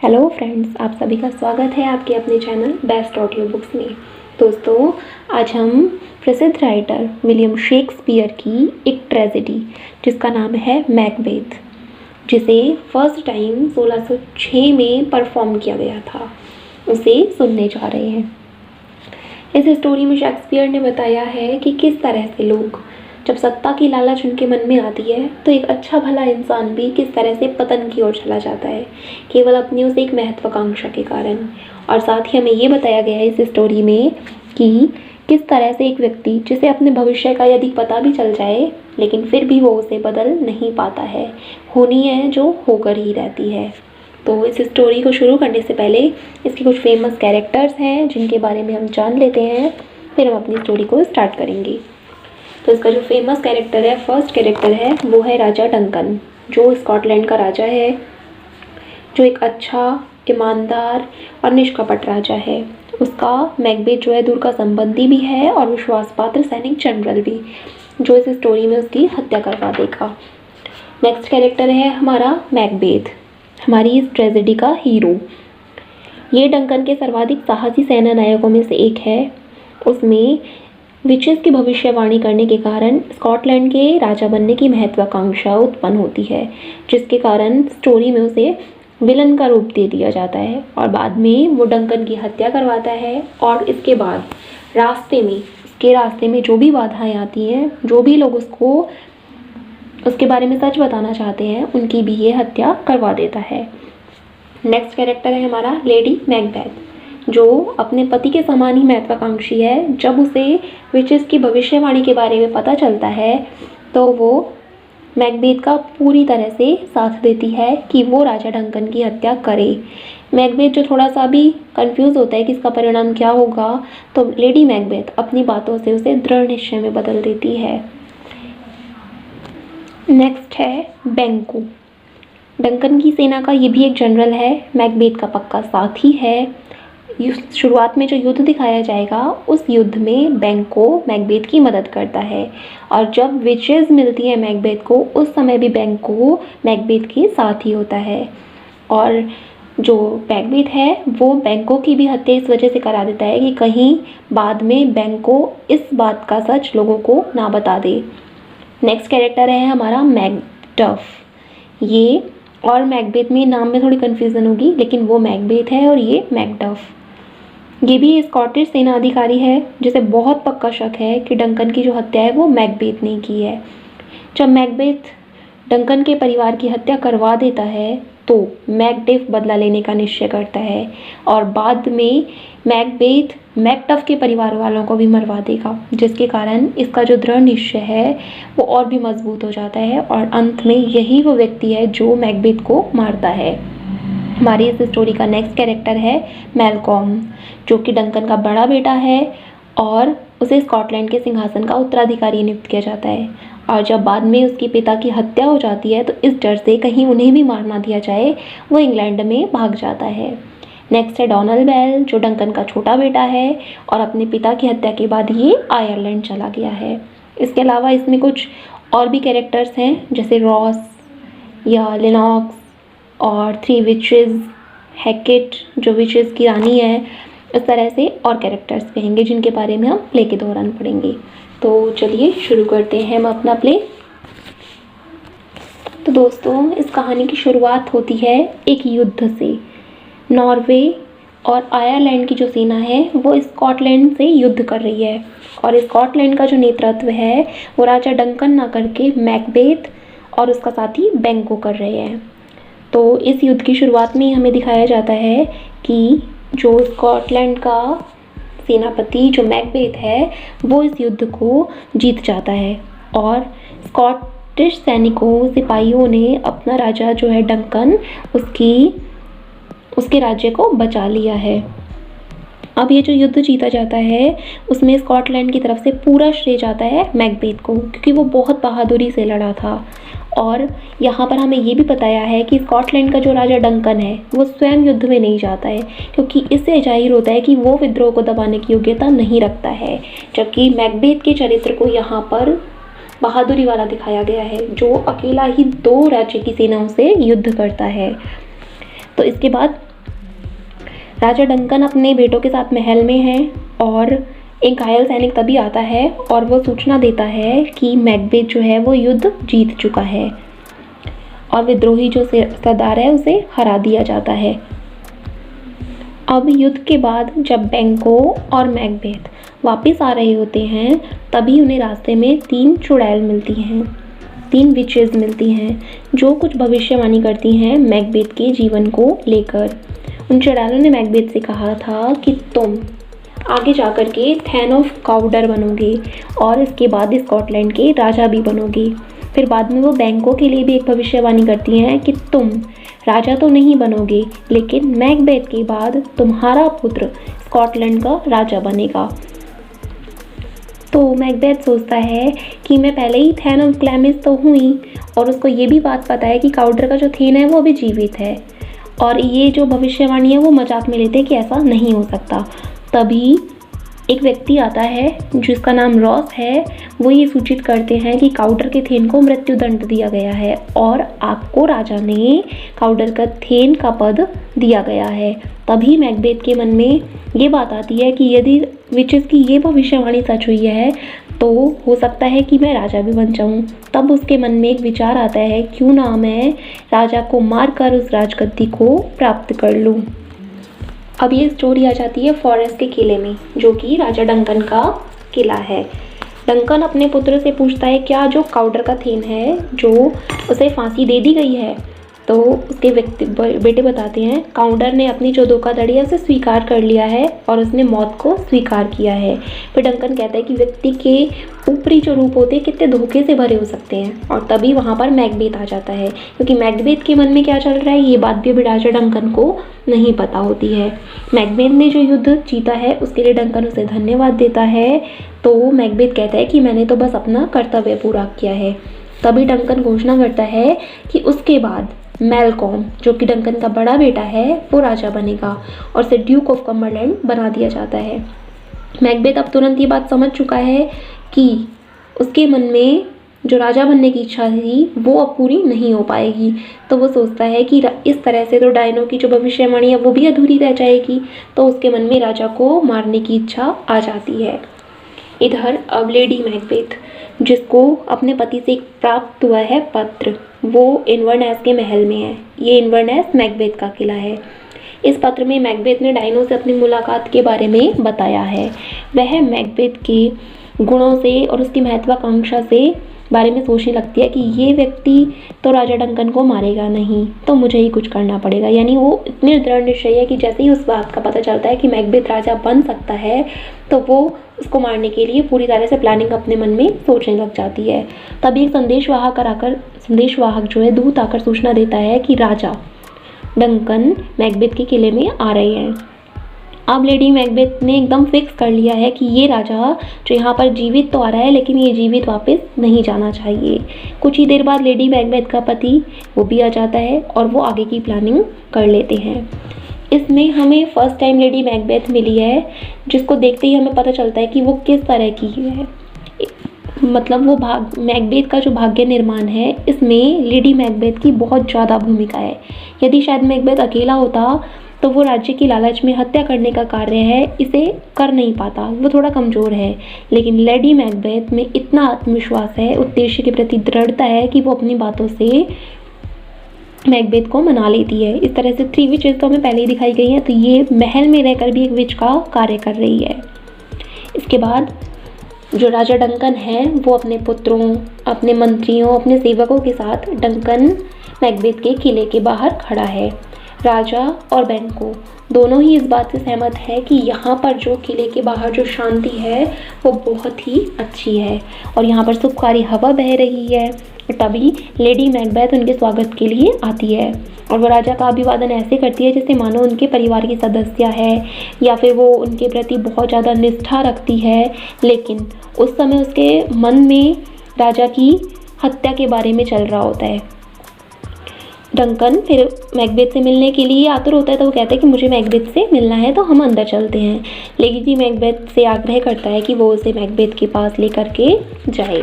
Hello friends, आप सभी का स्वागत है आपके अपने चैनल बेस्ट ऑडियो बुक्स में। दोस्तों, आज हम प्रसिद्ध राइटर विलियम शेक्सपियर की एक ट्रेजेडी जिसका नाम है मैकबेथ, जिसे फर्स्ट टाइम 1606 में परफॉर्म किया गया था, उसे सुनने जा रहे हैं। इस स्टोरी में शेक्सपियर ने बताया है कि किस तरह से लोग जब सत्ता की लालच उनके मन में आती है तो एक अच्छा भला इंसान भी किस तरह से पतन की ओर चला जाता है, केवल अपनी उस एक महत्वाकांक्षा के कारण। और साथ ही हमें ये बताया गया है इस स्टोरी में कि किस तरह से एक व्यक्ति जिसे अपने भविष्य का यदि पता भी चल जाए लेकिन फिर भी वो उसे बदल नहीं पाता है, होनी है जो होकर ही रहती है। तो इस स्टोरी को शुरू करने से पहले इसके कुछ फेमस कैरेक्टर्स हैं जिनके बारे में हम जान लेते हैं, फिर हम अपनी स्टोरी को स्टार्ट करेंगे। तो इसका जो फेमस कैरेक्टर है, फर्स्ट कैरेक्टर है, वो है राजा डंकन, जो स्कॉटलैंड का राजा है, जो एक अच्छा, ईमानदार और निष्कपट राजा है। उसका मैकबेथ जो है दूर का संबंधी भी है और विश्वास पात्र सैनिक जनरल भी, जो इस स्टोरी में उसकी हत्या करवा देगा। नेक्स्ट कैरेक्टर है हमारा मैकबेथ, हमारी इस ट्रेजेडी का हीरो। ये डंकन के सर्वाधिक साहसी सेना नायकों में से एक है। उसमें विचेस की भविष्यवाणी करने के कारण स्कॉटलैंड के राजा बनने की महत्वाकांक्षा उत्पन्न होती है, जिसके कारण स्टोरी में उसे विलन का रूप दे दिया जाता है और बाद में वो डंकन की हत्या करवाता है। और इसके बाद रास्ते में जो भी बाधाएं आती हैं, जो भी लोग उसके बारे में सच बताना चाहते हैं, उनकी भी ये हत्या करवा देता है। नेक्स्ट कैरेक्टर है हमारा लेडी मैकबेथ, जो अपने पति के समान ही महत्वाकांक्षी है। जब उसे विचेस की भविष्यवाणी के बारे में पता चलता है तो वो मैकबेथ का पूरी तरह से साथ देती है कि वो राजा डंकन की हत्या करे। मैकबेथ जो थोड़ा सा भी कंफ्यूज होता है कि इसका परिणाम क्या होगा, तो लेडी मैकबेथ अपनी बातों से उसे दृढ़ निश्चय में बदल देती है। नेक्स्ट है बेंको, डंकन की सेना का ये भी एक जनरल है, मैकबेथ का पक्का साथी है। शुरुआत में जो युद्ध दिखाया जाएगा, उस युद्ध में बेंको मैकबेथ की मदद करता है और जब विचेस मिलती है मैकबेथ को, उस समय भी बेंको मैकबेथ के साथ ही होता है। और जो मैकबेथ है वो बेंको की भी हत्या इस वजह से करा देता है कि कहीं बाद में बेंको इस बात का सच लोगों को ना बता दे। नेक्स्ट कैरेक्टर है हमारा मैकडफ। ये और मैकबेथ में नाम में थोड़ी कन्फ्यूज़न होगी, लेकिन वो मैकबेथ है और ये मैकडफ। ये भी स्कॉटिश सेना अधिकारी है जिसे बहुत पक्का शक है कि डंकन की जो हत्या है वो मैकबेथ ने की है। जब मैकबेथ डंकन के परिवार की हत्या करवा देता है तो मैकडफ बदला लेने का निश्चय करता है और बाद में मैकबेथ मैकडफ के परिवार वालों को भी मरवा देगा, जिसके कारण इसका जो दृढ़ निश्चय है वो और भी मजबूत हो जाता है और अंत में यही वो व्यक्ति है जो मैकबेथ को मारता है। हमारी इस स्टोरी का नेक्स्ट कैरेक्टर है मैलकॉम, जो कि डंकन का बड़ा बेटा है और उसे स्कॉटलैंड के सिंहासन का उत्तराधिकारी नियुक्त किया जाता है। और जब बाद में उसके पिता की हत्या हो जाती है तो इस डर से कहीं उन्हें भी मार ना दिया जाए, वो इंग्लैंड में भाग जाता है। नेक्स्ट है डोनाल्ड बेल, जो डंकन का छोटा बेटा है और अपने पिता की हत्या के बाद ये आयरलैंड चला गया है। इसके अलावा इसमें कुछ और भी कैरेक्टर्स हैं, जैसे रॉस या लिनॉक्स और 3 विचेस, हैकेट जो विचेस की रानी है। इस तरह से और कैरेक्टर्स भी होंगे जिनके बारे में हम प्ले के दौरान पढ़ेंगे। तो चलिए शुरू करते हैं हम अपना प्ले। तो दोस्तों, इस कहानी की शुरुआत होती है एक युद्ध से। नॉर्वे और आयरलैंड की जो सेना है वो स्कॉटलैंड से युद्ध कर रही है और स्कॉटलैंड का जो नेतृत्व है वो राजा डंकन ना करके मैकबेथ और उसका साथी बेंको कर रहे हैं। तो इस युद्ध की शुरुआत में हमें दिखाया जाता है कि जो स्कॉटलैंड का सेनापति जो मैकबेथ है वो इस युद्ध को जीत जाता है और स्कॉटिश सैनिकों, सिपाहियों ने अपना राजा जो है डंकन, उसके राज्य को बचा लिया है। अब ये जो युद्ध जीता जाता है उसमें स्कॉटलैंड की तरफ से पूरा श्रेय जाता है मैकबेथ को, क्योंकि वो बहुत बहादुरी से लड़ा था। और यहाँ पर हमें ये भी बताया है कि स्कॉटलैंड का जो राजा डंकन है वो स्वयं युद्ध में नहीं जाता है, क्योंकि इससे जाहिर होता है कि वो विद्रोह को दबाने की योग्यता नहीं रखता है। जबकि मैकबेथ के चरित्र को यहाँ पर बहादुरी वाला दिखाया गया है, जो अकेला ही 2 राज्य की सेनाओं से युद्ध करता है। तो इसके बाद राजा डंकन अपने बेटों के साथ महल में है और एक घायल सैनिक तभी आता है और वो सूचना देता है कि मैकबेथ जो है वो युद्ध जीत चुका है और विद्रोही जो सरदार है उसे हरा दिया जाता है। अब युद्ध के बाद जब बेंको और मैकबेथ वापस आ रहे होते हैं तभी उन्हें रास्ते में 3 चुड़ैल मिलती हैं, 3 विचेस मिलती हैं जो कुछ भविष्यवाणी करती हैं मैकबेथ के जीवन को लेकर। उन चुड़ैलों ने मैकबेथ से कहा था कि तुम आगे जाकर के थैन ऑफ काउडर बनोगे और इसके बाद स्कॉटलैंड के राजा भी बनोगे। फिर बाद में वो बेंको के लिए भी एक भविष्यवाणी करती हैं कि तुम राजा तो नहीं बनोगे लेकिन मैकबेथ के बाद तुम्हारा पुत्र स्कॉटलैंड का राजा बनेगा। तो मैकबेथ सोचता है कि मैं पहले ही थैन ऑफ क्लैमिस तो हुई और उसको ये भी बात पता है कि काउडर का जो थेन है वो अभी जीवित है और ये जो भविष्यवाणी है वो मजाक में लेते हैं कि ऐसा नहीं हो सकता। तभी एक व्यक्ति आता है जिसका नाम रॉस है, वो ये सूचित करते हैं कि काउडर के थेन को मृत्युदंड दिया गया है और आपको राजा ने काउडर का थेन का पद दिया गया है। तभी मैकबेथ के मन में ये बात आती है कि यदि विचेस की ये भविष्यवाणी सच हुई है तो हो सकता है कि मैं राजा भी बन जाऊँ। तब उसके मन में एक विचार आता है, क्यों ना मैं राजा को मारकर उस राजगद्दी को प्राप्त कर लूँ। अब ये स्टोरी आ जाती है फॉरेस्ट के किले में जो कि राजा डंकन का किला है। डंकन अपने पुत्र से पूछता है क्या जो काउडर का थेन है जो उसे फांसी दे दी गई है। तो उसके बेटे बताते हैं काउडर ने अपनी जो धोखाधड़ी है उसे स्वीकार कर लिया है और उसने मौत को स्वीकार किया है। फिर डंकन कहता है कि व्यक्ति के ऊपरी जो रूप होते हैं कितने धोखे से भरे हो सकते हैं और तभी वहाँ पर मैकबेथ आ जाता है क्योंकि मैकबेथ के मन में क्या चल रहा है ये बात भी अभी राजा डंकन को नहीं पता होती है। मैकबेथ ने जो युद्ध जीता है उसके लिए डंकन उसे धन्यवाद देता है। तो मैकबेथ कहता है कि मैंने तो बस अपना कर्तव्य पूरा किया है। तभी डंकन घोषणा करता है कि उसके बाद मैलकॉम जो कि डंकन का बड़ा बेटा है वो राजा बनेगा और उसे ड्यूक ऑफ कम्बरलैंड बना दिया जाता है। मैकबेथ अब तुरंत ये बात समझ चुका है कि उसके मन में जो राजा बनने की इच्छा थी वो अब पूरी नहीं हो पाएगी। तो वो सोचता है कि इस तरह से तो डायनो की जो भविष्यवाणी है वो भी अधूरी रह जाएगी। तो उसके मन में राजा को मारने की इच्छा आ जाती है। इधर अब लेडी मैकबेथ जिसको अपने पति से प्राप्त हुआ है पत्र, वो इन्वर्नेस के महल में है। ये इन्वर्नेस मैकबेथ का किला है। इस पत्र में मैकबेथ ने डायनो से अपनी मुलाकात के बारे में बताया है। वह मैकबेथ के गुणों से और उसकी महत्वाकांक्षा से बारे में सोचने लगती है कि ये व्यक्ति तो राजा डंकन को मारेगा नहीं, तो मुझे ही कुछ करना पड़ेगा। यानी वो इतने दृढ़ निश्चय है कि जैसे ही उस बात का पता चलता है कि मैकबेथ राजा बन सकता है तो वो उसको मारने के लिए पूरी तरह से प्लानिंग अपने मन में सोचने लग जाती है। तभी एक संदेशवाहक जो है दूत आकर सूचना देता है कि राजा डंकन मैकबेथ के किले में आ रहे हैं। अब लेडी मैकबेथ ने एकदम फिक्स कर लिया है कि ये राजा जो यहाँ पर जीवित तो आ रहा है लेकिन ये जीवित वापस नहीं जाना चाहिए। कुछ ही देर बाद लेडी मैकबेथ का पति वो भी आ जाता है और वो आगे की प्लानिंग कर लेते हैं। इसमें हमें फर्स्ट टाइम लेडी मैकबेथ मिली है जिसको देखते ही हमें पता चलता है कि वो किस तरह की है। मतलब वो मैकबेथ का जो भाग्य निर्माण है इसमें लेडी मैकबेथ की बहुत ज़्यादा भूमिका है। यदि शायद मैकबेथ अकेला होता तो वो राज्य की लालच में हत्या करने का कार्य है इसे कर नहीं पाता, वो थोड़ा कमज़ोर है। लेकिन लेडी मैकबेथ में इतना आत्मविश्वास है, उद्देश्य के प्रति दृढ़ता है कि वो अपनी बातों से मैकबेथ को मना लेती है। इस तरह से 3 विचेस तो हमें पहले ही दिखाई गई हैं, तो ये महल में रहकर भी एक विच का कार्य कर रही है। इसके बाद जो राजा डंकन है वो अपने पुत्रों, अपने मंत्रियों, अपने सेवकों के साथ डंकन मैकबेथ के किले के बाहर खड़ा है। राजा और बेंको दोनों ही इस बात से सहमत है कि यहाँ पर जो किले के बाहर जो शांति है वो बहुत ही अच्छी है और यहाँ पर सुखकारी हवा बह रही है। तभी लेडी मैकबेथ उनके स्वागत के लिए आती है और वो राजा का अभिवादन ऐसे करती है जैसे मानो उनके परिवार की सदस्य है या फिर वो उनके प्रति बहुत ज़्यादा निष्ठा रखती है। लेकिन उस समय उसके मन में राजा की हत्या के बारे में चल रहा होता है। डंकन फिर मैकबेथ से मिलने के लिए आतुर होता है तो वो कहता है कि मुझे मैकबेथ से मिलना है तो हम अंदर चलते हैं। लेडी मैकबेथ से आग्रह करता है कि वो उसे मैकबेथ के पास लेकर के जाए।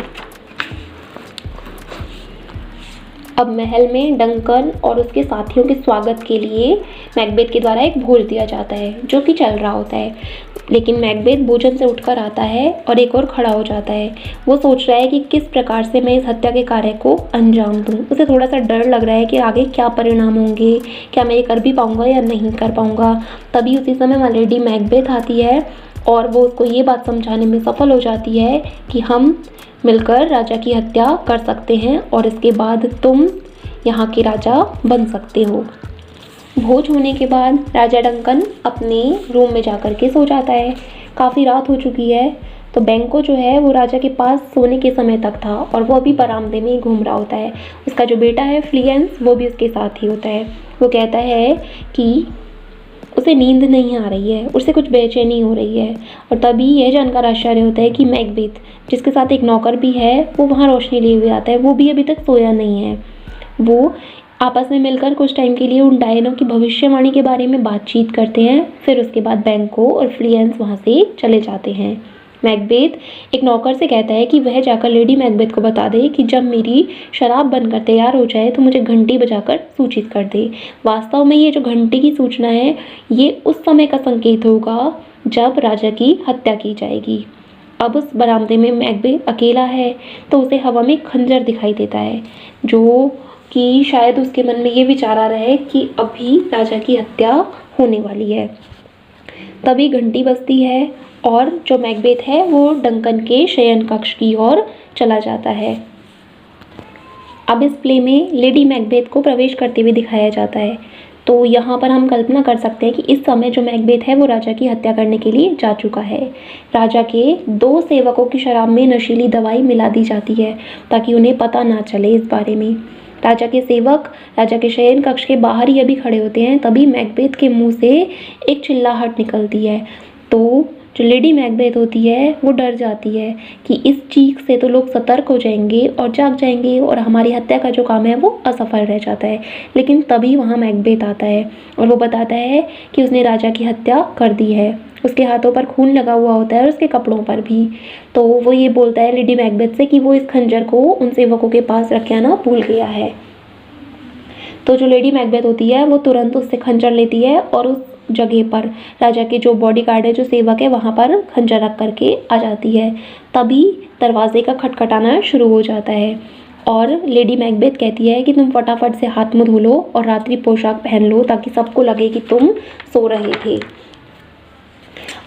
अब महल में डंकन और उसके साथियों के स्वागत के लिए मैकबेथ के द्वारा एक भोज दिया जाता है जो कि चल रहा होता है। लेकिन मैकबेथ भोजन से उठकर आता है और एक और खड़ा हो जाता है। वो सोच रहा है कि किस प्रकार से मैं इस हत्या के कार्य को अंजाम दूँ। उसे थोड़ा सा डर लग रहा है कि आगे क्या परिणाम होंगे, क्या मैं ये कर भी पाऊँगा या नहीं कर पाऊँगा। तभी उसी समय मालेडी मैकबेथ आती है और वो उसको ये बात समझाने में सफल हो जाती है कि हम मिलकर राजा की हत्या कर सकते हैं और इसके बाद तुम यहाँ के राजा बन सकते हो। भोज होने के बाद राजा डंकन अपने रूम में जाकर के सो जाता है। काफ़ी रात हो चुकी है तो बैंको जो है वो राजा के पास सोने के समय तक था और वो अभी बरामदे में ही घूम रहा होता है। उसका जो बेटा है फ्लियंस वो भी उसके साथ ही होता है। वो कहता है कि उसे नींद नहीं आ रही है, उससे कुछ बेचैनी हो रही है। और तभी यह जानकर आश्चर्य होता है कि मैकबेथ जिसके साथ एक नौकर भी है वो वहाँ रोशनी लिए हुए आता है। वो भी अभी तक सोया नहीं है। वो आपस में मिलकर कुछ टाइम के लिए उन डायनों की भविष्यवाणी के बारे में बातचीत करते हैं। फिर उसके बाद बैंको और फ्लियंस वहाँ से चले जाते हैं। मैकबेथ एक नौकर से कहता है कि वह जाकर लेडी मैकबेथ को बता दे कि जब मेरी शराब बनकर तैयार हो जाए तो मुझे घंटी बजाकर सूचित कर दे। वास्तव में ये जो घंटी की सूचना है ये उस समय का संकेत होगा जब राजा की हत्या की जाएगी। अब उस बरामदे में मैकबेथ अकेला है तो उसे हवा में खंजर दिखाई देता है जो कि शायद उसके मन में ये विचार आ रहा है कि अभी राजा की हत्या होने वाली है। तभी घंटी बजती है और जो मैकबेथ है वो डंकन के शयन कक्ष की ओर चला जाता है। अब इस प्ले में लेडी मैकबेथ को प्रवेश करते हुए दिखाया जाता है। तो यहाँ पर हम कल्पना कर सकते हैं कि इस समय जो मैकबेथ है वो राजा की हत्या करने के लिए जा चुका है। राजा के 2 सेवकों की शराब में नशीली दवाई मिला दी जाती है ताकि उन्हें पता ना चले इस बारे में। राजा के सेवक राजा के शयन कक्ष के बाहर ही अभी खड़े होते हैं। तभी मैकबेथ के मुंह से एक चिल्लाहट निकलती है। तो जो लेडी मैकबेथ होती है वो डर जाती है कि इस चीख से तो लोग सतर्क हो जाएंगे और जाग जाएंगे और हमारी हत्या का जो काम है वो असफल रह जाता है। लेकिन तभी वहाँ मैकबेथ आता है और वो बताता है कि उसने राजा की हत्या कर दी है। उसके हाथों पर खून लगा हुआ होता है और उसके कपड़ों पर भी। तो वो ये बोलता है लेडी मैकबेथ से कि वो इस खंजर को उन सेवकों के पास रख के आना भूल गया है। तो जो लेडी मैकबेथ होती है वो तुरंत उससे खंजर लेती है और उस जगह पर राजा के जो बॉडीगार्ड है जो सेवक है वहाँ पर खंजर रख करके आ जाती है। तभी दरवाजे का खटखटाना शुरू हो जाता है और लेडी मैकबेथ कहती है कि तुम फटाफट से हाथ मुँह धो लो और रात्रि पोशाक पहन लो ताकि सबको लगे कि तुम सो रहे थे।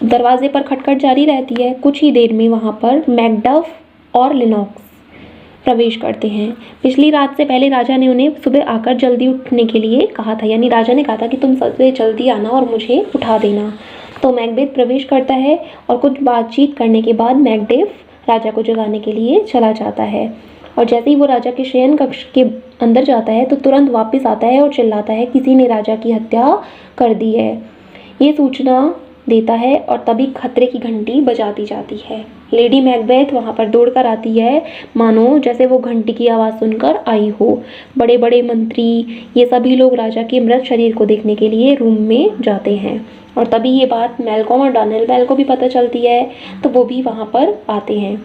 दरवाजे पर खटखट जारी रहती है। कुछ ही देर में वहाँ पर मैकडफ और लिनॉक्स प्रवेश करते हैं। पिछली रात से पहले राजा ने उन्हें सुबह आकर जल्दी उठने के लिए कहा था, यानी राजा ने कहा था कि तुम सुबह जल्दी आना और मुझे उठा देना। तो मैकबेथ प्रवेश करता है और कुछ बातचीत करने के बाद मैकडेफ राजा को जगाने के लिए चला जाता है। और जैसे ही वो राजा के शयन कक्ष के अंदर जाता है तो तुरंत वापस आता है और चिल्लाता है किसी ने राजा की हत्या कर दी है। ये सूचना देता है और तभी खतरे की घंटी बजा दी जाती है। लेडी मैकबेथ वहाँ पर दौड़कर आती है मानो जैसे वो घंटी की आवाज़ सुनकर आई हो। बड़े बड़े मंत्री ये सभी लोग राजा के मृत शरीर को देखने के लिए रूम में जाते हैं और तभी ये बात मैलकॉम और डॉनेल बेल को भी पता चलती है तो वो भी वहाँ पर आते हैं।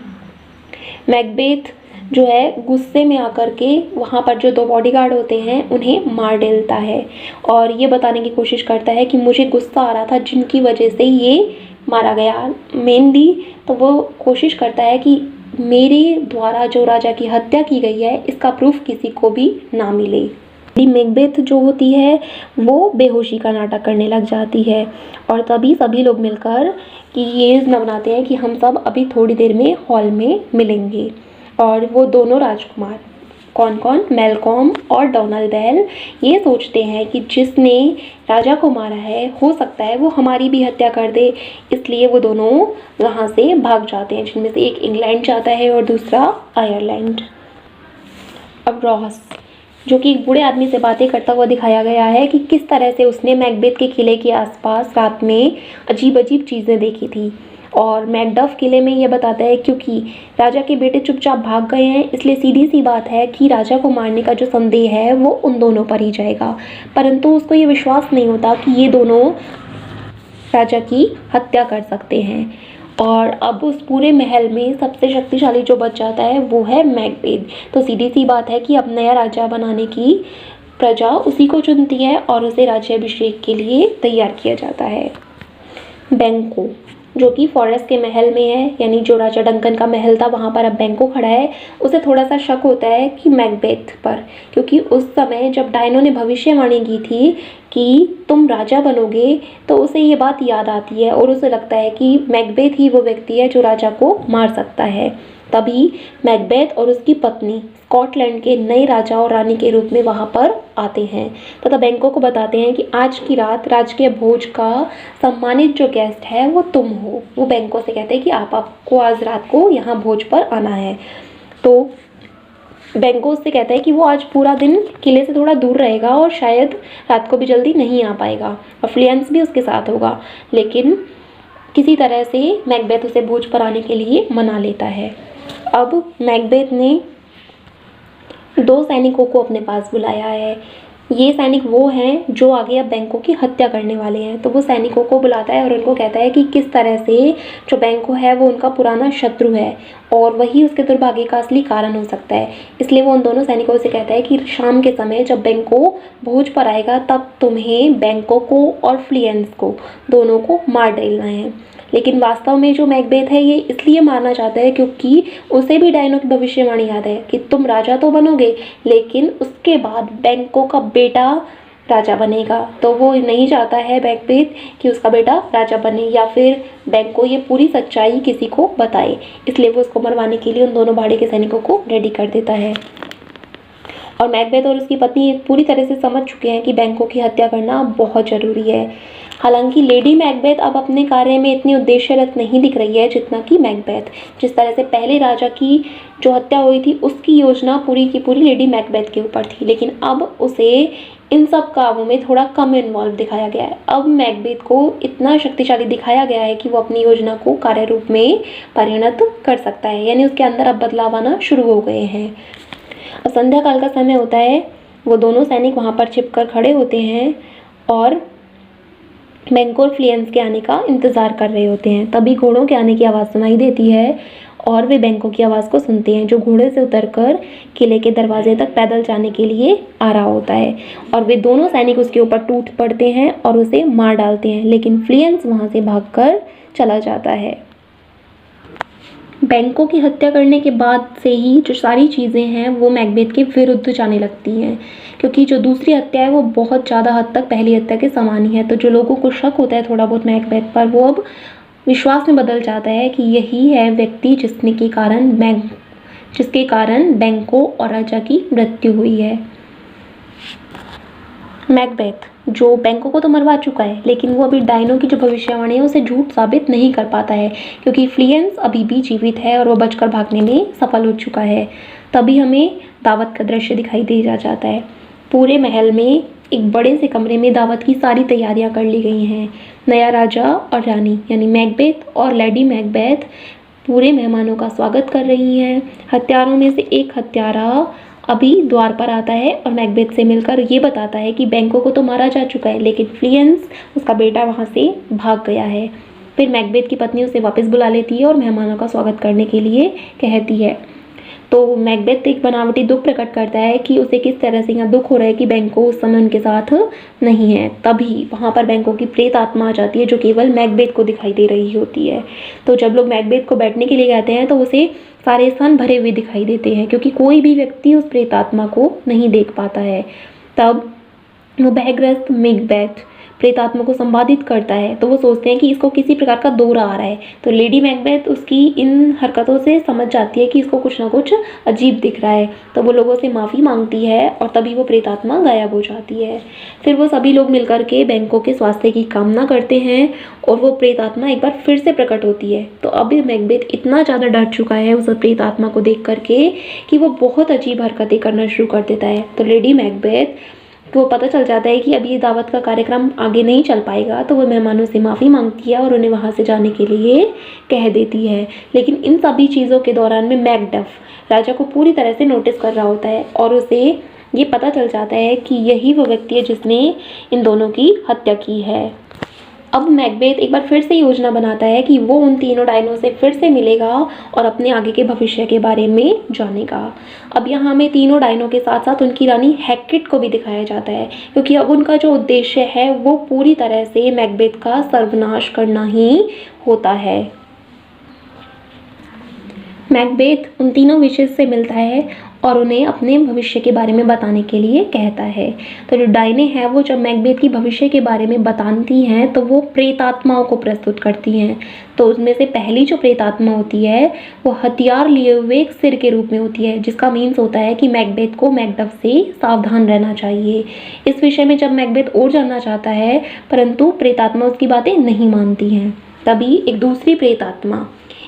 मैकबेथ जो है गुस्से में आकर के वहाँ पर जो 2 बॉडीगार्ड होते हैं उन्हें मार डालता है और ये बताने की कोशिश करता है कि मुझे गुस्सा आ रहा था जिनकी वजह से ये मारा गया। मेनली तो वो कोशिश करता है कि मेरे द्वारा जो राजा की हत्या की गई है इसका प्रूफ किसी को भी ना मिले। मैकबेथ जो होती है वो बेहोशी का नाटक करने लग जाती है और तभी सभी लोग मिलकर कि ये बनाते हैं कि हम सब अभी थोड़ी देर में हॉल में मिलेंगे। और वो दोनों राजकुमार कौन कौन, मैलकॉम और डॉनल बेल, ये सोचते हैं कि जिसने राजा को मारा है हो सकता है वो हमारी भी हत्या कर दे, इसलिए वो दोनों वहाँ से भाग जाते हैं, जिनमें से एक इंग्लैंड जाता है और दूसरा आयरलैंड। अब रॉस जो कि एक बूढ़े आदमी से बातें करता हुआ दिखाया गया है कि किस तरह से उसने मैकबेथ के किले के आसपास रात में अजीब अजीब चीज़ें देखी थी। और मैकडफ किले में ये बताता है क्योंकि राजा के बेटे चुपचाप भाग गए हैं इसलिए सीधी सी बात है कि राजा को मारने का जो संदेह है वो उन दोनों पर ही जाएगा। परंतु उसको ये विश्वास नहीं होता कि ये दोनों राजा की हत्या कर सकते हैं। और अब उस पूरे महल में सबसे शक्तिशाली जो बच जाता है वो है मैकबेथ। तो सीधी सी बात है कि अब नया राजा बनाने की प्रजा उसी को चुनती है और उसे राज्याभिषेक के लिए तैयार किया जाता है। बैंको, जो कि फॉरेस्ट के महल में है, यानी जो राजा डंकन का महल था वहाँ पर अब बैंको खड़ा है। उसे थोड़ा सा शक होता है कि मैकबेथ पर, क्योंकि उस समय जब डायनो ने भविष्यवाणी की थी कि तुम राजा बनोगे, तो उसे ये बात याद आती है और उसे लगता है कि मैकबेथ ही वो व्यक्ति है जो राजा को मार सकता है। तभी मैकबेथ और उसकी पत्नी स्कॉटलैंड के नए राजा और रानी के रूप में वहाँ पर आते हैं तथा बैंको को बताते हैं कि आज की रात राजकीय भोज का सम्मानित जो गेस्ट है वो तुम हो। वो बैंको से कहते हैं कि आपको आज रात को यहाँ भोज पर आना है। तो बैंको उससे कहता है कि वो आज पूरा दिन किले से थोड़ा दूर रहेगा और शायद रात को भी जल्दी नहीं आ पाएगा और फ्लियंस भी उसके साथ होगा, लेकिन किसी तरह से मैकबेथ उसे भोज पर आने के लिए मना लेता है। अब मैकबेथ ने 2 सैनिकों को अपने पास बुलाया है। ये सैनिक वो हैं जो आगे अब बैंको की हत्या करने वाले हैं। तो वो सैनिकों को बुलाता है और उनको कहता है कि किस तरह से जो बैंको है वो उनका पुराना शत्रु है और वही उसके दुर्भाग्य का असली कारण हो सकता है। इसलिए वो उन दोनों सैनिकों से कहता है कि शाम के समय जब बैंको भोज पर आएगा तब तुम्हें बैंको को और फ्लियंस को दोनों को मार डालना है। लेकिन वास्तव में जो मैकबेथ है ये इसलिए मारना चाहता है क्योंकि उसे भी डायनो की भविष्यवाणी याद है कि तुम राजा तो बनोगे, लेकिन उसके बाद बैंको का बेटा राजा बनेगा। तो वो नहीं चाहता है मैकबेथ कि उसका बेटा राजा बने या फिर बैंको ये पूरी सच्चाई किसी को बताए, इसलिए वो उसको मरवाने के लिए उन दोनों भाड़े के सैनिकों को रेडी कर देता है। और मैकबेथ और उसकी पत्नी पूरी तरह से समझ चुके हैं कि बैंको की हत्या करना बहुत ज़रूरी है। हालांकि लेडी मैकबेथ अब अपने कार्य में इतनी उद्देश्यरत नहीं दिख रही है जितना कि मैकबेथ। जिस तरह से पहले राजा की जो हत्या हुई थी उसकी योजना पूरी की पूरी लेडी मैकबेथ के ऊपर थी, लेकिन अब उसे इन सब कामों में थोड़ा कम इन्वॉल्व दिखाया गया है। अब मैकबेथ को इतना शक्तिशाली दिखाया गया है कि वो अपनी योजना को कार्य रूप में परिणत कर सकता है, यानी उसके अंदर अब बदलाव आना शुरू हो गए हैं। संध्या काल का समय होता है, वो दोनों सैनिक वहाँ पर छिपकर खड़े होते हैं और बैंको और फ्लियंस के आने का इंतज़ार कर रहे होते हैं। तभी घोड़ों के आने की आवाज़ सुनाई देती है और वे बैंको की आवाज़ को सुनते हैं जो घोड़े से उतरकर किले के दरवाजे तक पैदल जाने के लिए आ रहा होता है। और वे दोनों सैनिक उसके ऊपर टूट पड़ते हैं और उसे मार डालते हैं, लेकिन फ्लियंस वहाँ से भागकर चला जाता है। बैंको की हत्या करने के बाद से ही जो सारी चीज़ें हैं वो मैकबेथ के विरुद्ध जाने लगती हैं, क्योंकि जो दूसरी हत्या है वो बहुत ज़्यादा हद तक पहली हत्या के समान ही है। तो जो लोगों को शक होता है थोड़ा बहुत मैकबेथ पर, वो अब विश्वास में बदल जाता है कि यही है व्यक्ति जिसके कारण बैंको और राजा की मृत्यु हुई है। मैकबेथ जो बैंको को तो मरवा चुका है, लेकिन वो अभी डायनो की जो भविष्यवाणी है उसे झूठ साबित नहीं कर पाता है, क्योंकि फ्लियंस अभी भी जीवित है और वो बचकर भागने में सफल हो चुका है। तभी हमें दावत का दृश्य दिखाई दे जाता है। पूरे महल में एक बड़े से कमरे में दावत की सारी तैयारियां कर ली गई हैं। नया राजा और रानी यानी मैकबेथ और लेडी मैकबेथ पूरे मेहमानों का स्वागत कर रही हैं। हत्यारों में से एक हत्यारा अभी द्वार पर आता है और मैकबेथ से मिलकर ये बताता है कि बैंको को तो मारा जा चुका है, लेकिन फ्लियंस उसका बेटा वहाँ से भाग गया है। फिर मैकबेथ की पत्नी उसे वापस बुला लेती है और मेहमानों का स्वागत करने के लिए कहती है। तो मैकबेथ एक बनावटी दुख प्रकट करता है कि उसे किस तरह से यहाँ दुख हो रहा है कि बैंको उस समय उनके साथ नहीं है। तभी वहाँ पर बैंको की प्रेत आत्मा आ जाती है जो केवल मैकबेथ को दिखाई दे रही होती है। तो जब लोग मैकबेथ को बैठने के लिए कहते हैं तो उसे सारे स्थान भरे हुए दिखाई देते हैं, क्योंकि कोई भी व्यक्ति उस प्रेत आत्मा को नहीं देख पाता है। तब वो भयग्रस्त मैकबेथ प्रेतात्मा को संबाधित करता है, तो वो सोचते हैं कि इसको किसी प्रकार का दौरा आ रहा है। तो लेडी मैकबेथ उसकी इन हरकतों से समझ जाती है कि इसको कुछ ना कुछ अजीब दिख रहा है, तो वो लोगों से माफ़ी मांगती है और तभी वो प्रेतात्मा गायब हो जाती है। फिर वो सभी लोग मिलकर के बैंको के स्वास्थ्य की कामना करते हैं और वो प्रेतात्मा एक बार फिर से प्रकट होती है। तो अभी मैकबेथ इतना ज़्यादा डर चुका है उस प्रेतात्मा को देख करके कि वो बहुत अजीब हरकतें करना शुरू कर देता है। तो लेडी मैकबेथ को पता चल जाता है कि अभी ये दावत का कार्यक्रम आगे नहीं चल पाएगा, तो वो मेहमानों से माफ़ी मांगती है और उन्हें वहाँ से जाने के लिए कह देती है। लेकिन इन सभी चीज़ों के दौरान में मैकडफ राजा को पूरी तरह से नोटिस कर रहा होता है और उसे ये पता चल जाता है कि यही वो व्यक्ति है जिसने इन दोनों की हत्या की है। अब मैकबेथ एक बार फिर से योजना बनाता है कि वो उन तीनों डायनों से फिर से मिलेगा और अपने आगे के भविष्य के बारे में जानेगा। अब यहाँ हमें तीनों डायनों के साथ साथ उनकी रानी हैकेट को भी दिखाया जाता है, क्योंकि अब उनका जो उद्देश्य है वो पूरी तरह से मैकबेथ का सर्वनाश करना ही होता है। मैकबेथ उन तीनों विशेष से मिलता है और उन्हें अपने भविष्य के बारे में बताने के लिए कहता है। तो जो डायने हैं वो जब मैकबेथ की भविष्य के बारे में बताती हैं तो वो प्रेतात्माओं को प्रस्तुत करती हैं। तो उसमें से पहली जो प्रेतात्मा होती है वो हथियार लिए हुए एक सिर के रूप में होती है, जिसका मीन्स होता है कि मैकबेथ को मैकडफ से सावधान रहना चाहिए। इस विषय में जब मैकबेथ और जानना चाहता है परंतु प्रेतात्मा उसकी बातें नहीं मानती हैं। तभी एक दूसरी प्रेतात्मा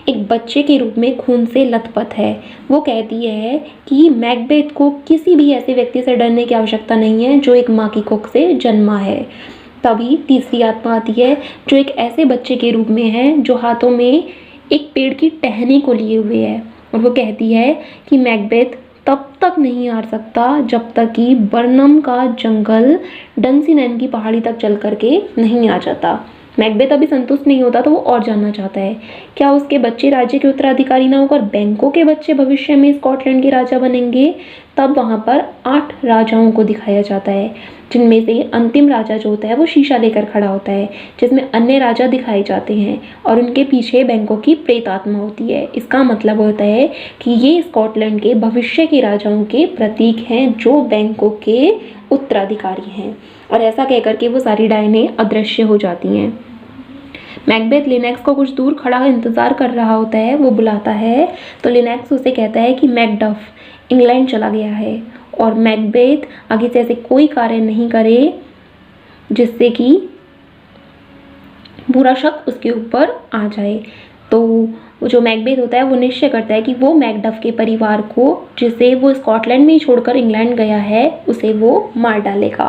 एक बच्चे के रूप में खून से लथपथ है। वो कहती है कि मैकबेथ को किसी भी ऐसे व्यक्ति से डरने की आवश्यकता नहीं है जो एक माँ की कोख से जन्मा है। तभी तीसरी आत्मा आती है जो एक ऐसे बच्चे के रूप में है जो हाथों में एक पेड़ की टहनी को लिए हुए है, और वो कहती है कि मैकबेथ तब तक नहीं हार सकता जब तक कि बर्नम का जंगल डंसिनेन की पहाड़ी तक चल करके नहीं आ जाता। मैकबेथ अभी संतुष्ट नहीं होता तो वो और जानना चाहता है क्या उसके बच्चे राज्य के उत्तराधिकारी ना होकर बैंकों के बच्चे भविष्य में स्कॉटलैंड के राजा बनेंगे। तब वहाँ पर 8 राजाओं को दिखाया जाता है, जिनमें से अंतिम राजा जो होता है वो शीशा लेकर खड़ा होता है, जिसमें अन्य राजा दिखाए जाते हैं और उनके पीछे बैंकों की प्रेतात्मा होती है। इसका मतलब होता है कि ये स्कॉटलैंड के भविष्य के राजाओं के प्रतीक हैं जो बैंकों के उत्तराधिकारी हैं। और ऐसा कहकर के वो सारी डायनें अदृश्य हो जाती हैं। मैकबेथ लिनेक्स को कुछ दूर खड़ा इंतजार कर रहा होता है। वो बुलाता है तो लिनेक्स उसे कहता है कि मैकडफ इंग्लैंड चला गया है और मैकबेथ आगे से ऐसे कोई कार्य नहीं करे जिससे कि बुरा शक उसके ऊपर आ जाए। तो वो जो मैकबेथ होता है वो निश्चय करता है कि वो मैकडफ के परिवार को, जिसे वो स्कॉटलैंड में ही छोड़कर इंग्लैंड गया है, उसे वो मार डालेगा।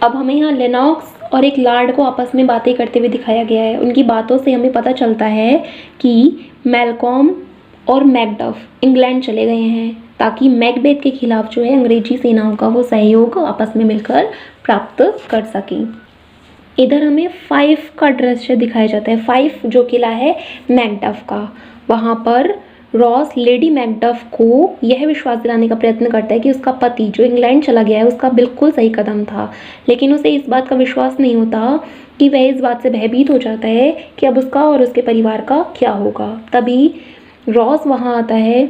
अब हमें यहाँ लेनॉक्स और एक लार्ड को आपस में बातें करते हुए दिखाया गया है। उनकी बातों से हमें पता चलता है कि मैलकॉम और मैकडफ इंग्लैंड चले गए हैं ताकि मैकबेथ के खिलाफ जो है अंग्रेजी सेनाओं का वो सहयोग आपस में मिलकर प्राप्त कर सकें। इधर हमें 5 का दृश्य दिखाया जाता है। 5 जो किला है मैकडफ का, वहाँ पर रॉस लेडी मैकडफ को यह विश्वास दिलाने का प्रयत्न करता है कि उसका पति जो इंग्लैंड चला गया है उसका बिल्कुल सही कदम था, लेकिन उसे इस बात का विश्वास नहीं होता कि वह इस बात से भयभीत हो जाता है कि अब उसका और उसके परिवार का क्या होगा। तभी रॉस वहाँ आता है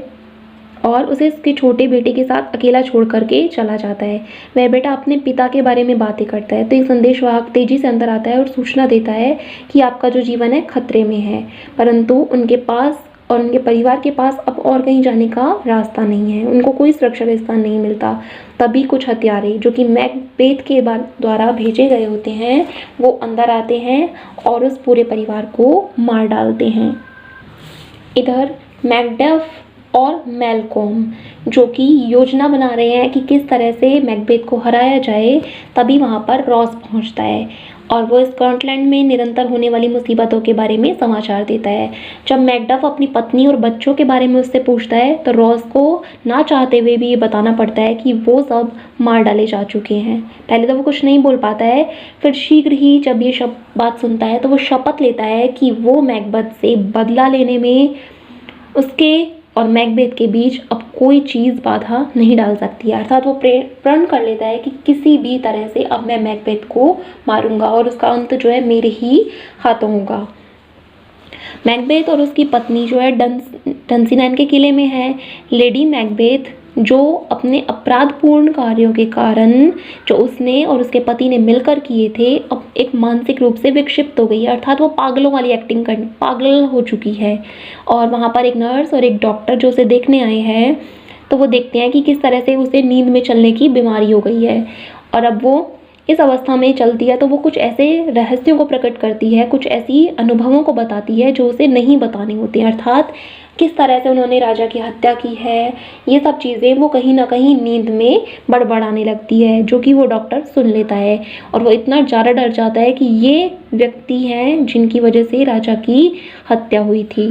और उसे उसके छोटे बेटे के साथ अकेला छोड़ करके चला जाता है। वह बेटा अपने पिता के बारे में बातें करता है तो एक संदेशवाहक तेजी से अंदर आता है और सूचना देता है कि आपका जो जीवन है खतरे में है, परंतु उनके पास और उनके परिवार के पास अब और कहीं जाने का रास्ता नहीं है, उनको कोई सुरक्षा का स्थान नहीं मिलता। तभी कुछ हत्यारे जो कि मैकबेथ के द्वारा भेजे गए होते हैं वो अंदर आते हैं और उस पूरे परिवार को मार डालते हैं। इधर मैकडफ और मैलकॉम जो कि योजना बना रहे हैं कि किस तरह से मैकबेथ को हराया जाए, तभी वहाँ पर रॉस पहुँचता है और वो स्कॉटलैंड में निरंतर होने वाली मुसीबतों के बारे में समाचार देता है। जब मैकडफ अपनी पत्नी और बच्चों के बारे में उससे पूछता है तो रॉस को ना चाहते हुए भी ये बताना पड़ता है कि वो सब मार डाले जा चुके हैं। पहले तो वो कुछ नहीं बोल पाता है, फिर शीघ्र ही जब ये बात सुनता है तो वो शपथ लेता है कि वो मैकबेथ से बदला लेने में उसके और मैकबेथ के बीच अब कोई चीज़ बाधा नहीं डाल सकती है। अर्थात वो प्रण कर लेता है कि किसी भी तरह से अब मैं मैकबेथ को मारूंगा और उसका अंत जो है मेरे ही हाथों होगा। मैकबेथ और उसकी पत्नी जो है डंसिनेन के किले में है। लेडी मैकबेथ जो अपने अपराधपूर्ण कार्यों के कारण जो उसने और उसके पति ने मिलकर किए थे, अब एक मानसिक रूप से विक्षिप्त हो गई है, अर्थात वो पागलों वाली एक्टिंग कर पागल हो चुकी है। और वहाँ पर एक नर्स और एक डॉक्टर जो उसे देखने आए हैं तो वो देखते हैं कि किस तरह से उसे नींद में चलने की बीमारी हो गई है और अब वो इस अवस्था में चलती है तो वो कुछ ऐसे रहस्यों को प्रकट करती है, कुछ ऐसी अनुभवों को बताती है जो उसे नहीं बताने होते, अर्थात किस तरह से उन्होंने राजा की हत्या की है। ये सब चीज़ें वो कहीं ना कहीं नींद में बड़बड़ाने लगती है, जो कि वो डॉक्टर सुन लेता है और वो इतना ज़्यादा डर जाता है कि ये व्यक्ति हैं जिनकी वजह से राजा की हत्या हुई थी।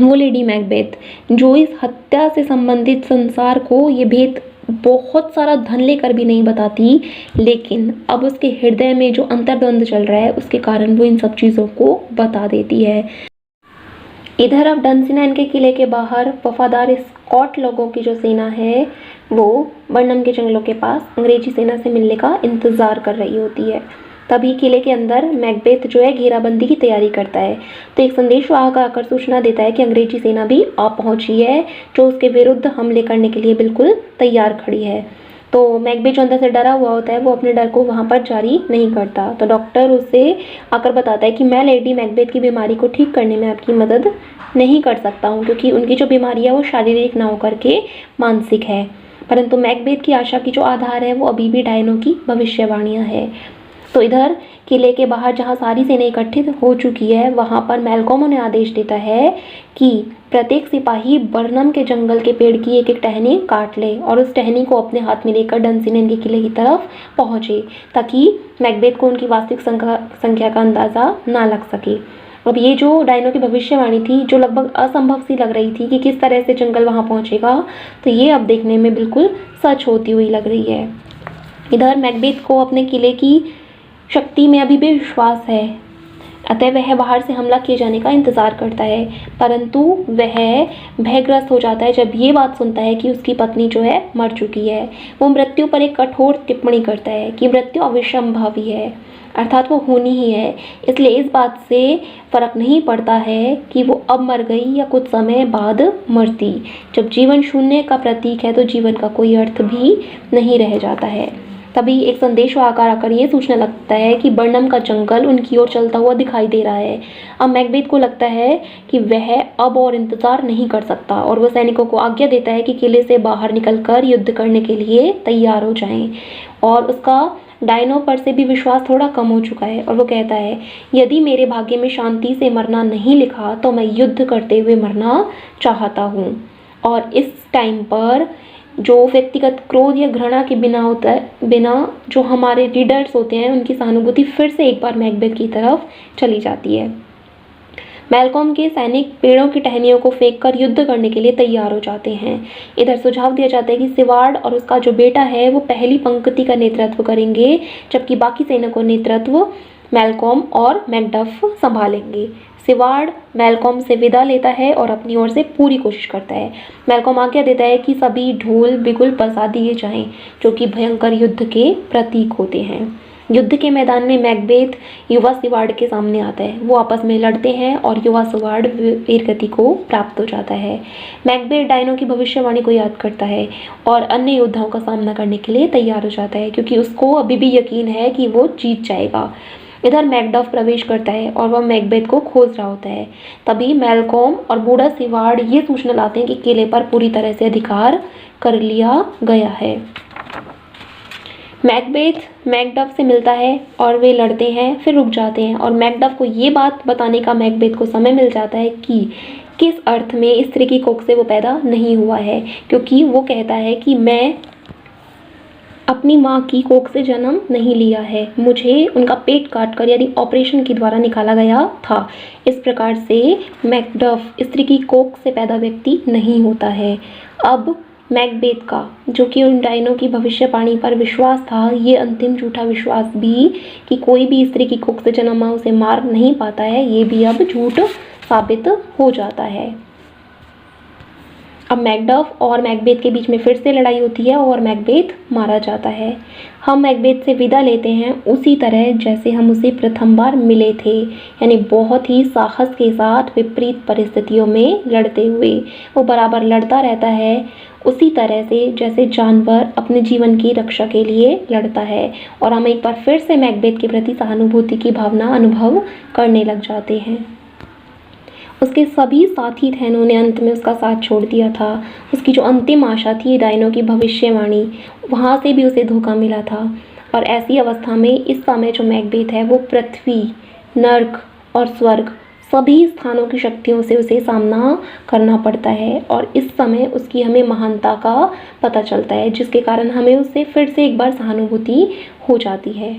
वो लेडी मैकबेथ जो इस हत्या से संबंधित संसार को ये भेद बहुत सारा धन लेकर भी नहीं बताती, लेकिन अब उसके हृदय में जो अंतर्द्वंद चल रहा है उसके कारण वो इन सब चीज़ों को बता देती है। इधर अब डंसिनैन के किले के बाहर वफादार स्कॉट लोगों की जो सेना है वो बर्नम के जंगलों के पास अंग्रेजी सेना से मिलने का इंतज़ार कर रही होती है। तभी किले के अंदर मैकबेथ जो है घेराबंदी की तैयारी करता है, तो एक संदेशवाहक आकर सूचना देता है कि अंग्रेजी सेना भी आ पहुंची है, जो उसके विरुद्ध हमले करने के लिए बिल्कुल तैयार खड़ी है। तो मैकबेथ जो अंदर से डरा हुआ होता है वो अपने डर को वहाँ पर जारी नहीं करता। तो डॉक्टर उसे आकर बताता है कि मैं लेडी मैकबेथ की बीमारी को ठीक करने में आपकी मदद नहीं कर सकता हूँ, क्योंकि उनकी जो बीमारी है वो शारीरिक ना होकर के मानसिक है। परंतु मैकबेथ की आशा की जो आधार है वो अभी भी डायनों की भविष्यवाणियाँ है। तो इधर किले के बाहर जहाँ सारी सेना इकट्ठित हो चुकी है वहाँ पर मैल्कॉम उन्हें आदेश देता है कि प्रत्येक सिपाही बर्नम के जंगल के पेड़ की एक एक टहनी काट ले और उस टहनी को अपने हाथ में लेकर डंसिनैन के किले की तरफ पहुँचे, ताकि मैकबेथ को उनकी वास्तविक संख्या का अंदाज़ा ना लग सके। अब ये जो डायनो की भविष्यवाणी थी, जो लगभग असंभव सी लग रही थी कि किस तरह से जंगल वहाँ पहुँचेगा, तो ये अब देखने में बिल्कुल सच होती हुई लग रही है। इधर मैकबेथ को अपने किले की शक्ति में अभी भी विश्वास है, अतः वह बाहर से हमला किए जाने का इंतज़ार करता है, परंतु वह भयग्रस्त हो जाता है जब ये बात सुनता है कि उसकी पत्नी जो है मर चुकी है। वो मृत्यु पर एक कठोर टिप्पणी करता है कि मृत्यु अविसंभावी है, अर्थात वो होनी ही है, इसलिए इस बात से फ़र्क नहीं पड़ता है कि वो अब मर गई या कुछ समय बाद मरती। जब जीवन शून्य का प्रतीक है तो जीवन का कोई अर्थ भी नहीं रह जाता है। तभी एक संदेश आकर ये सूचना लगता है कि बर्नम का जंगल उनकी ओर चलता हुआ दिखाई दे रहा है। अब मैकबेथ को लगता है कि वह अब और इंतज़ार नहीं कर सकता और वह सैनिकों को आज्ञा देता है कि किले से बाहर निकलकर युद्ध करने के लिए तैयार हो जाएं। और उसका डायनो पर से भी विश्वास थोड़ा कम हो चुका है और वो कहता है, यदि मेरे भाग्य में शांति से मरना नहीं लिखा तो मैं युद्ध करते हुए मरना चाहता हूँ। और इस टाइम पर जो व्यक्तिगत क्रोध या घृणा के बिना होता है, बिना जो हमारे रीडर्स होते हैं उनकी सहानुभूति फिर से एक बार मैकबेथ की तरफ चली जाती है। मैल्कॉम के सैनिक पेड़ों की टहनियों को फेंककर युद्ध करने के लिए तैयार हो जाते हैं। इधर सुझाव दिया जाता है कि सिवार्ड और उसका जो बेटा है वो पहली पंक्ति का नेतृत्व करेंगे, जबकि बाकी सैनिकों नेतृत्व मैल्कॉम और मैकडफ संभालेंगे। सिवार्ड मैल्कॉम से विदा लेता है और अपनी ओर से पूरी कोशिश करता है। मैल्कॉम आज्ञा देता है कि सभी ढोल बिगुल बजा दिए जाएं, जो कि भयंकर युद्ध के प्रतीक होते हैं। युद्ध के मैदान में मैकबेथ युवा सिवार्ड के सामने आता है। वो आपस में लड़ते हैं और युवा सिवार्ड वीरगति को प्राप्त हो जाता है। मैकबेथ डायनो की भविष्यवाणी को याद करता है और अन्य योद्धाओं का सामना करने के लिए तैयार हो जाता है, क्योंकि उसको अभी भी यकीन है कि वो जीत जाएगा। इधर मैकडफ प्रवेश करता है और वह मैकबेथ को खोज रहा होता है। तभी मैल्कॉम और बूढ़ा सिवार्ड ये सूचना लाते हैं कि किले पर पूरी तरह से अधिकार कर लिया गया है। मैकबेथ मैकडफ से मिलता है और वे लड़ते हैं, फिर रुक जाते हैं और मैकडफ को ये बात बताने का मैकबेथ को समय मिल जाता है कि किस अर्थ में स्त्री की कोख से वो पैदा नहीं हुआ है, क्योंकि वो कहता है कि मैं अपनी माँ की कोख से जन्म नहीं लिया है, मुझे उनका पेट काटकर यानी ऑपरेशन के द्वारा निकाला गया था। इस प्रकार से मैकडफ स्त्री की कोख से पैदा व्यक्ति नहीं होता है। अब मैकबेथ का जो कि उन डायनो की भविष्यवाणी पर विश्वास था, ये अंतिम झूठा विश्वास भी कि कोई भी स्त्री की कोख से जन्मा उसे मार नहीं पाता है, ये भी अब झूठ साबित हो जाता है। अब मैकडफ और मैकबेथ के बीच में फिर से लड़ाई होती है और मैकबेथ मारा जाता है। हम मैकबेथ से विदा लेते हैं उसी तरह जैसे हम उसे प्रथम बार मिले थे, यानी बहुत ही साहस के साथ विपरीत परिस्थितियों में लड़ते हुए। वो बराबर लड़ता रहता है उसी तरह से जैसे जानवर अपने जीवन की रक्षा के लिए लड़ता है, और हम एक बार फिर से मैकबेथ के प्रति सहानुभूति की भावना अनुभव करने लग जाते हैं। उसके सभी साथी थैनों ने अंत में उसका साथ छोड़ दिया था। उसकी जो अंतिम आशा थी डायनो की भविष्यवाणी, वहाँ से भी उसे धोखा मिला था। और ऐसी अवस्था में इस समय जो मैकबेथ है वो पृथ्वी, नर्क और स्वर्ग सभी स्थानों की शक्तियों से उसे सामना करना पड़ता है, और इस समय उसकी हमें महानता का पता चलता है, जिसके कारण हमें उससे फिर से एक बार सहानुभूति हो जाती है।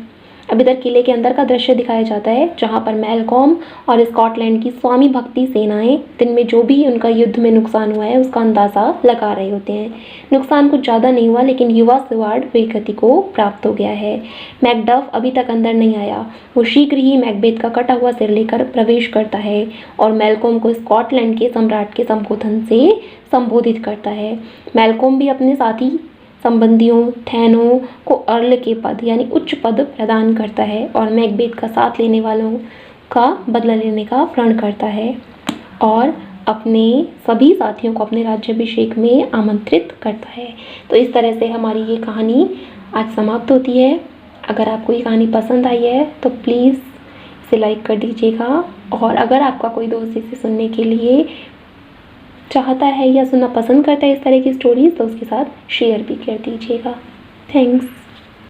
अब इधर किले के अंदर का दृश्य दिखाया जाता है, जहाँ पर मैलकॉम और स्कॉटलैंड की स्वामी भक्ति सेनाएं दिन में जो भी उनका युद्ध में नुकसान हुआ है उसका अंदाज़ा लगा रहे होते हैं। नुकसान कुछ ज़्यादा नहीं हुआ, लेकिन युवा स्टुअर्ट वीरगति को प्राप्त हो गया है। मैकडफ अभी तक अंदर नहीं आया। वो शीघ्र ही मैकबेथ का कटा हुआ सिर लेकर प्रवेश करता है और मैलकॉम को स्कॉटलैंड के सम्राट के संबोधन से संबोधित करता है। मैलकॉम भी अपने साथी संबंधियों थैनों को अर्ल के पद यानी उच्च पद प्रदान करता है और मैकबेथ का साथ लेने वालों का बदला लेने का प्रण करता है और अपने सभी साथियों को अपने राज्याभिषेक में आमंत्रित करता है। तो इस तरह से हमारी ये कहानी आज समाप्त होती है। अगर आपको ये कहानी पसंद आई है तो प्लीज़ इसे लाइक कर दीजिएगा, और अगर आपका कोई दोस्त इसे सुनने के लिए चाहता है या सुनना पसंद करता है इस तरह की स्टोरीज़, तो उसके साथ शेयर भी कर दीजिएगा। थैंक्स।